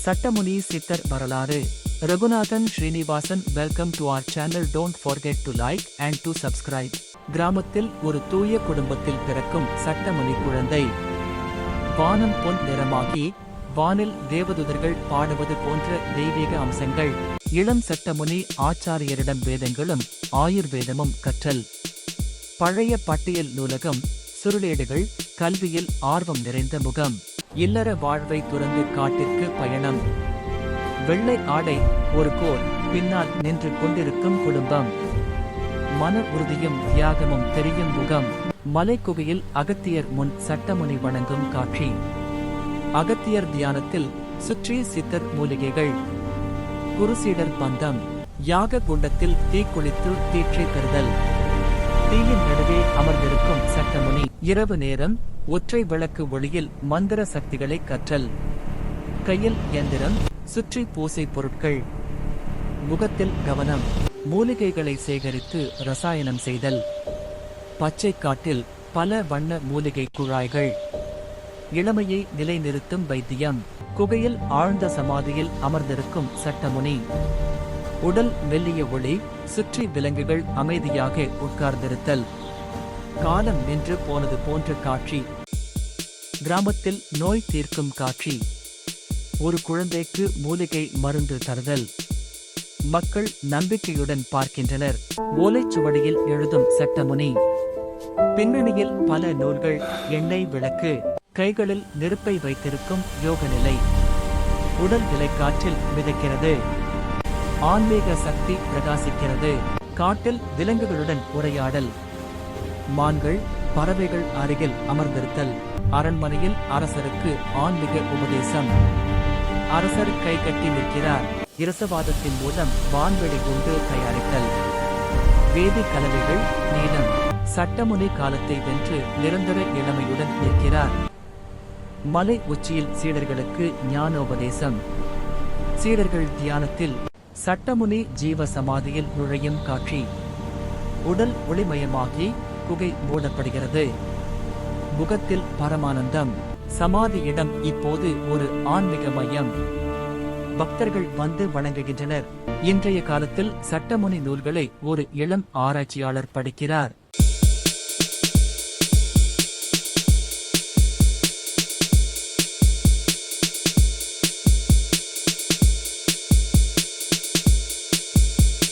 சட்டமுனி சித்தர் வரலாறு. Raghunathan Srinivasan. Welcome to our channel. Don't forget to like and to subscribe. கிராமத்தில் ஒரு தூய குடும்பத்தில் பிறக்கும் சட்டமுனி குழந்தை. வானம் பொன் நிறமாகி வானில் தேவதூதர்கள் பாடுவது போன்ற தெய்வீக அம்சங்கள். இளம் சட்டமுனி ஆச்சாரியரிடம் வேதங்களும் ஆயுர்வேதமும் கற்றல். பழைய பட்டியல் நூலகம், சுருளேடுகள், கல்வியில் ஆர்வம் நிறைந்த முகம். இல்லற வாழ்வை துறந்து காட்டிற்கு பயணம். வெள்ளை ஆடை, ஒரு கோல், பின்னால் நின்று கொண்டிருக்கும் குடும்பம். மன உறுதியும் தியாகமும் தெரியும் முகம். மலைக்குகையில் அகத்தியர் முன் சட்டமுனி வணங்கும் காட்சி. அகத்தியர் தியானத்தில் சுற்றி சித்தர் மூலிகைகள். குருசீடர் பந்தம். யாக குண்டத்தில் தீக்குளித்து தீட்சை பெறுதல். தீயின் நடுவே அமர்ந்திருக்கும் சட்டமுனி. இரவு நேரம் ஒற்றை விளக்கு ஒளியில் மந்திர சக்திகளை கற்றல். கையில் எந்திரம், சுற்றி பூசை பொருட்கள். முகத்தில் கவனம். மூலிகைகளை சேகரித்து ரசாயனம் செய்தல். பச்சை காட்டில் பல வண்ண மூலிகை குழாய்கள். இளமையை நிலைநிறுத்தும் வைத்தியம். குகையில் ஆழ்ந்த சமாதியில் அமர்ந்திருக்கும் சட்டமுனி. உடல் மெல்லிய ஒளி, சுற்றி விலங்குகள் அமைதியாக உட்கார்ந்திருத்தல். காலம் நின்று போனது போன்ற காட்சி. கிராமத்தில் நோய் தீர்க்கும் காட்சி. ஒரு குழந்தைக்கு மூலிகை மருந்து தருதல். மக்கள் நம்பிக்கையுடன் பார்க்கின்றனர். ஓலைச்சுவடியில் எழுதும் சட்டமுனி. பின்னணியில் பல நூல்கள், எண்ணெய் விளக்கு. கைகளில் நெருப்பை வைத்திருக்கும் யோக நிலை. உடல் நிலை காற்றில் மிதக்கிறது. ஆன்மீக சக்தி பிரகாசிக்கிறது. காட்டில் விலங்குகளுடன் உரையாடல். மான்கள், பறவைகள் அருகில் அமர்ந்திருத்தல். அரண்மனையில் அரசருக்கு ஆன்மீக உபதேசம். அரசர் கை கட்டி நிற்கிறார். இரசவாதத்தின் மூலம் வான்வெளி குண்டு தயாரித்தல். வேதி கலவைகள், நீளம். சட்டமுனி காலத்தை வென்று நிரந்தர இளமையுடன் நிற்கிறார். மலை உச்சியில் சீடர்களுக்கு ஞானோபதேசம். சீடர்கள் தியானத்தில். சட்டமுனி ஜீவ சமாதியில் நுழையும் காட்சி. உடல் ஒளிமயமாகி குகை மூடப்படுகிறது. முகத்தில் பரமானந்தம். சமாதி இடம் இப்போது ஒரு ஆன்மீக மையம். பக்தர்கள் வந்து வணங்குகின்றனர். இன்றைய காலத்தில் சட்டமுனி நூல்களை ஒரு இளம் ஆராய்ச்சியாளர் படிக்கிறார்.